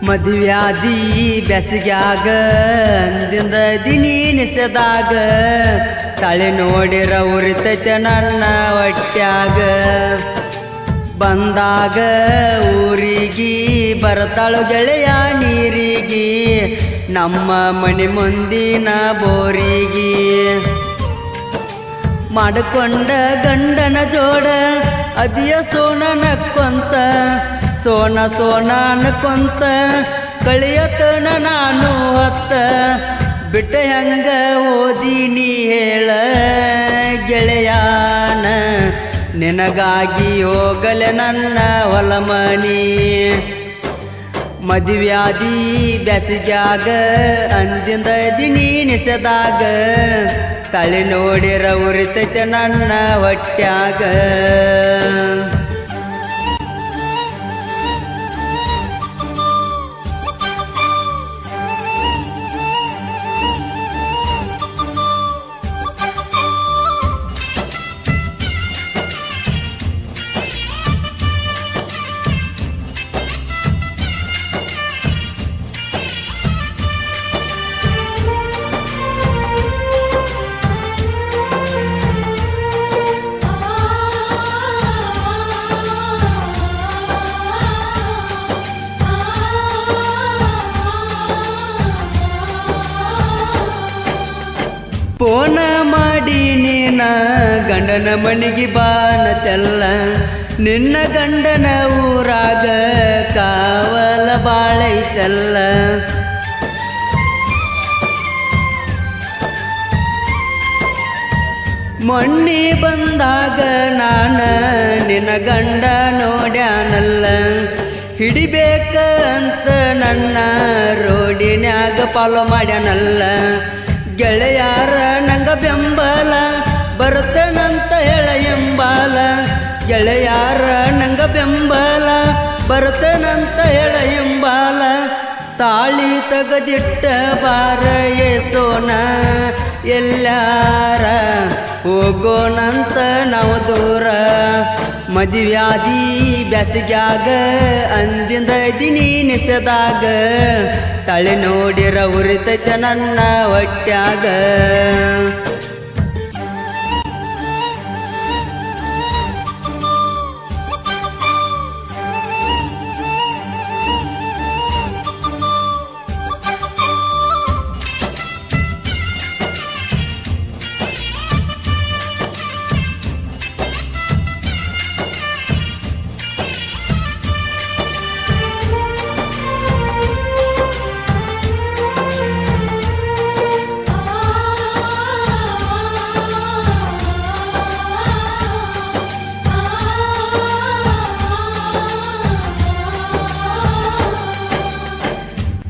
ಮದುವ್ಯಾದಿ ಬ್ಯಾಸಿಗ್ಯಾಗ ಅಂದಿಂದ ದಿನಿ ನಿಸದಾಗ ತಲೆ ನೋಡಿರ ಉರಿತೈತೆ ನನ್ನ ಹೊಟ್ಯಾಗ ಬಂದಾಗ ಊರಿಗಿ ಬರ್ತಾಳು ಗೆಳೆಯ ನೀರಿಗಿ ನಮ್ಮ ಮನೆ ಮುಂದಿನ ಬೋರಿಗಿ ಮಾಡಿಕೊಂಡ ಗಂಡನ ಜೋಡ ಅದಿಯ ಸೋನ ನಕ್ಕೊಂತ ಸೋನ ಸೋನ ಅನ್ಕೊಂತ ಕಳಿಯತನ ನಾನು ಹೊತ್ತ ಬಿಟ್ಟ ಹೆಂಗ ಓದಿನಿ ಹೇಳ ಗೆಳೆಯಾನ ನಿನಗಾಗಿ ಹೋಗಲೆ ನನ್ನ ಹೊಲಮನಿ ಮದುವ್ಯಾದಿ ಬ್ಯಾಸಿಗ್ಯಾಗ ಅಂದಿಂದ ದಿನಿ ನಿಸದಾಗ ತಲೆ ನೋಡಿರ ಉರಿತೈತೆ ನನ್ನ ಹೊಟ್ಯಾಗ ಫೋನ ಮಾಡಿ ನೀನ ಗಂಡನ ಮನೆಗೆ ಬಾನತೆಲ್ಲ ನಿನ್ನ ಗಂಡನ ಊರಾಗ ಕಾವಲ ಬಾಳೈತಲ್ಲ ಮೊನ್ನೆ ಬಂದಾಗ ನಾನ ನಿನ್ನ ಗಂಡ ನೋಡ್ಯಾನಲ್ಲ ಹಿಡಿಬೇಕ ಅಂತ ನನ್ನ ರೋಡಿನ್ಯಾಗ ಫಾಲೋ ಮಾಡ್ಯಾನಲ್ಲ ಗೆಳೆಯಾರ ನಂಗ ಬೆಂಬಲ ಬರ್ತನಂತ ಹೇಳ ಎಂಬಾಲ ಗೆಳೆಯಾರ ನಂಗ ಬೆಂಬಲ ಬರ್ತನಂತ ಹೇಳ ಎಂಬಾಲ ತಾಳಿ ತೆಗೆದಿಟ್ಟ ಬಾರ ಸೋನ ಎಲ್ಲಾರ ಹೋಗೋಣಂತ ನಾವು ದೂರ ಮದುವ್ಯಾದಿ ಬ್ಯಾಸಿಗ್ಯಾಗ ಅಂದಿಂದ ದಿನಿ ನಿಸದಾಗ ತಲೆ ನೋಡಿರ ಉರಿತೈತೆ ನನ್ನ ಹೊಟ್ಯಾಗ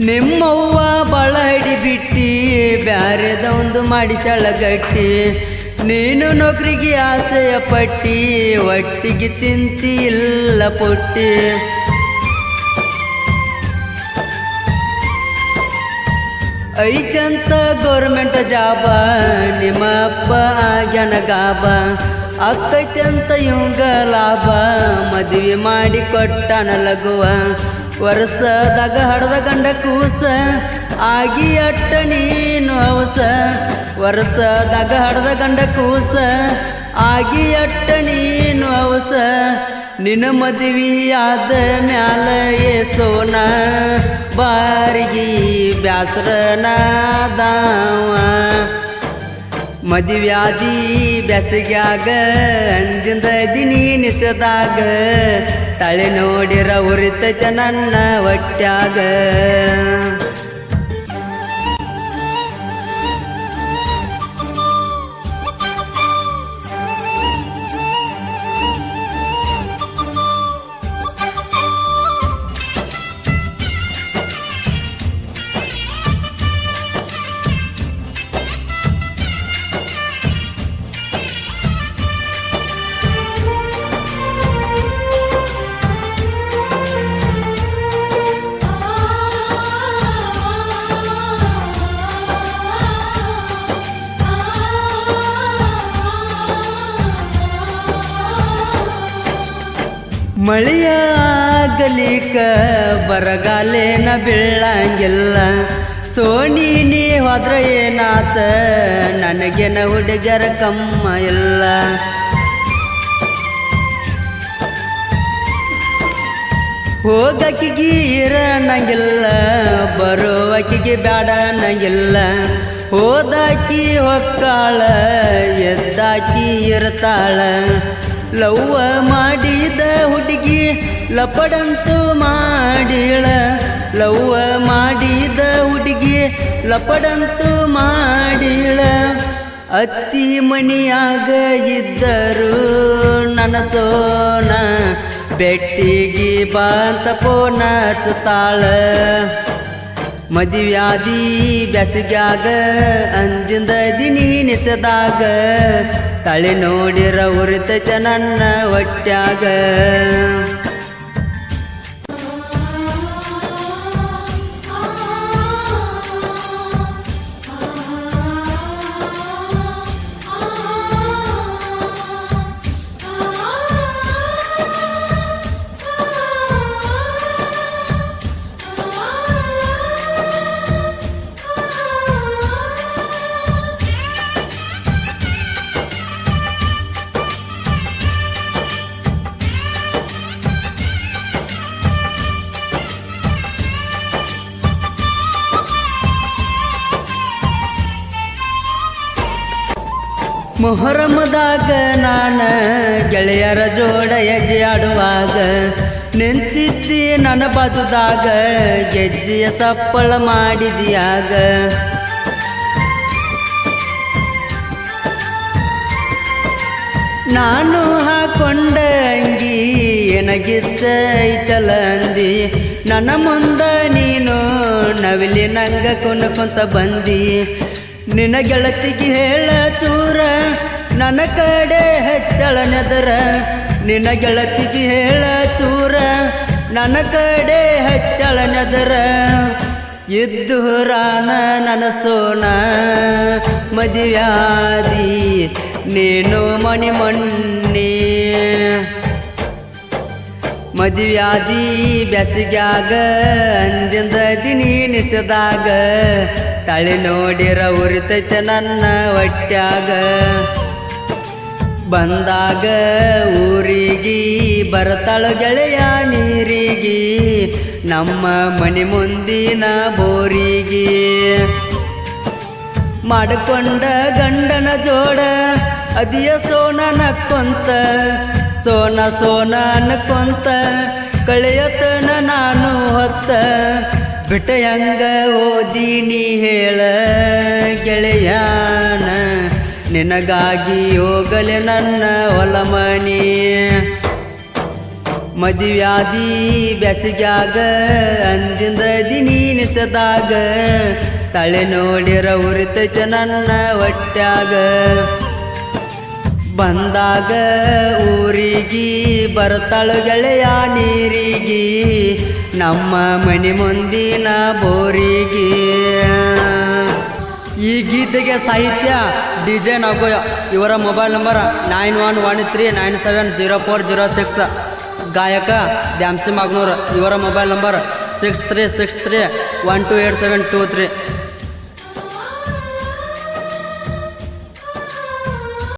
ನಿಮ್ಮವ್ವ ಬಳಡಿ ಬಿಟ್ಟಿ ಬ್ಯಾರೆದ ಒಂದು ಮಾಡಿಸಳ ಗಟ್ಟಿ ನೀನು ನೌಕರಿಗೆ ಆಸೆಯ ಪಟ್ಟಿ ಒಟ್ಟಿಗೆ ತಿಂತಿ ಇಲ್ಲ ಪುಟ್ಟಿ ಐತಂತ ಗೌರ್ಮೆಂಟ್ ಜಾಬ ನಿಮ್ಮ ಅಪ್ಪ ಆಗ್ಯಾನ ಗಾಬ ಅಕ್ಕೈತಂತ ಇವಂಗ ಲಾಭ ಮದುವೆ ಮಾಡಿ ಕೊಟ್ಟಾನ ಲಗುವ ವರ್ಷದಾಗ ಹಡದ ಗಂಡ ಕೂಸ ಆಗಿ ಅಟ್ಟ ನೀನು ಹವಸ ವರ್ಷದಾಗ ಹಡದ ಗಂಡ ಕೂಸ ಆಗಿ ಅಟ್ಟ ನೀನು ಹವಸ ನಿನ್ನ ಮದುವೆ ಆದ ಮ್ಯಾಲ ಸೋನ ಬಾರಿಗಿ ಬ್ಯಾಸರನಾದಾವ ಮದುವ್ಯಾದಿ ಬ್ಯಾಸಿಗ್ಯಾಗ ಅಂದಿಂದ ದಿನಿ ನಿಸದಾಗ ತಲೆ ನೋಡಿರ ಉರಿತೈತೆ ನನ್ನ ಹೊಟ್ಯಾಗ ಮಳೆಯ ಆಗಲಿಕ ಬರಗಾಲೇನ ಬೀಳಂಗಿಲ್ಲ ಸೋನಿ ನೀ ಹೋದ್ರ ಏನಾತ ನನಗೇನ ಹುಡುಗರ ಕಮ್ಮ ಇಲ್ಲ ಹೋಗಕ್ಕಿಗೆ ಇರನಂಗಿಲ್ಲ ಬರೋವಕ್ಕಿಗೆ ಬ್ಯಾಡ ನಂಗಿಲ್ಲ ಹೋದಾಕಿ ಹೊಕ್ಕಾಳ ಎದ್ದಾಕಿ ಇರ್ತಾಳ ಲವ್ವ ಮಾಡಿದ ಹುಡುಗಿ ಲಪಡಂತೂ ಮಾಡಿಳ ಲವ್ವ ಮಾಡಿದ ಹುಡುಗಿ ಲಪಡಂತೂ ಮಾಡಿಳ ಅತ್ತಿ ಮನಿಯಾಗ ಇದ್ದರು ನನ್ನ ಸೋನ ಬೆಟ್ಟಿಗೆ ಬಂತ ಪೋನ ಹಚ್ಚತಾಳ ಮದುವ್ಯಾದಿ ಬ್ಯಾಸಿಗ್ಯಾಗ ಅಂದಿಂದ ದಿನಿ ನಿಸದಾಗ ತಳಿ ನೋಡಿರ ಉರಿತೈತೆ ನನ್ನ ಹೊಟ್ಯಾಗ ಮೊಹರಮದಾಗ ನಾನ ಗೆಳೆಯರ ಜೋಡ ಹೆಜ್ಜೆ ಆಡುವಾಗ ನಿಂತಿದ್ದಿ ನನ್ನ ಬಾಜುದಾಗ ಗೆಜ್ಜೆಯ ಸಪ್ಪಳ ಮಾಡಿದ್ಯಾಗ ನಾನು ಹಾಕೊಂಡ ಅಂಗಿ ಏನಾಗಿದ್ದ ಐತಲ ಅಂದಿ ನನ್ನ ಮುಂದ ನೀನು ನವಿಲಿ ನಂಗ ಕುಂತ ಬಂದಿ ನಿನ್ನ ಗೆಳತಿಗೆ ಹೇಳ ಚೂರ ನನ್ನ ಕಡೆ ಹೆಚ್ಚಳ ನೆದರ ನಿನ್ನ ಗೆಳತಿಗೆ ಹೇಳ ಚೂರ ನನ್ನ ಕಡೆ ಹೆಚ್ಚಳ ನೆದರ ಇದ್ದು ರಾನ ನನ್ನ ಸೋನ ಮದುವ್ಯಾದಿ ನೀನು ಮಣಿ ಮಣ್ಣಿ ಮದುವ್ಯಾದಿ ಬ್ಯಾಸಿಗ್ಯಾಗ ಅಂದಿಂದ ದಿನಿ ನಿಸದಾಗ ತಳಿ ನೋಡಿರ ಉರಿತೈತೆ ನನ್ನ ಹೊಟ್ಯಾಗ ಬಂದಾಗ ಊರಿಗಿ ಬರ್ತಾಳ ಗೆಳೆಯ ನೀರಿಗಿ ನಮ್ಮ ಮನೆ ಮುಂದಿನ ಬೋರಿಗಿ ಮಾಡಿಕೊಂಡ ಗಂಡನ ಜೋಡ ಅದಿಯ ಸೋನ ನಕ್ಕೊಂತ ಸೋನ ಸೋನ ಅನ್ಕೊಂತ ಕಳೆಯತನ ನಾನು ಹೊತ್ತ ಬಿಟ್ಟ ಹೆಂಗ ಓದಿನಿ ಹೇಳ ಗೆಳೆಯಾನ ನಿನಗಾಗಿ ಹೋಗಲೆ ನನ್ನ ಹೊಲಮನಿ ಮದುವ್ಯಾದಿ ಬ್ಯಾಸಿಗ್ಯಾಗ ಅಂದಿಂದ ದಿನಿ ನಿಸದಾಗ ತಲೆ ನೋಡಿರ ಉರಿತೈತೆ ನನ್ನ ಹೊಟ್ಯಾಗ ಬಂದಾಗ ಊರಿಗಿ ಬರ್ತಾಳ ಗೆಳೆಯ ನೀರಿಗಿ ನಮ್ಮ ಮನೆ ಮುಂದಿನ ಬೋರಿಗಿ ಈ ಗೀತೆಗೆ ಸಾಹಿತ್ಯ DJ ನಗೋಯ ಇವರ ಮೊಬೈಲ್ ನಂಬರ್ 9113970406 ಗಾಯಕ ದ್ಯಾಮ್ಸಿ ಮಾಗ್ನೂರ್ ಇವರ ಮೊಬೈಲ್ ನಂಬರ್ 6363128723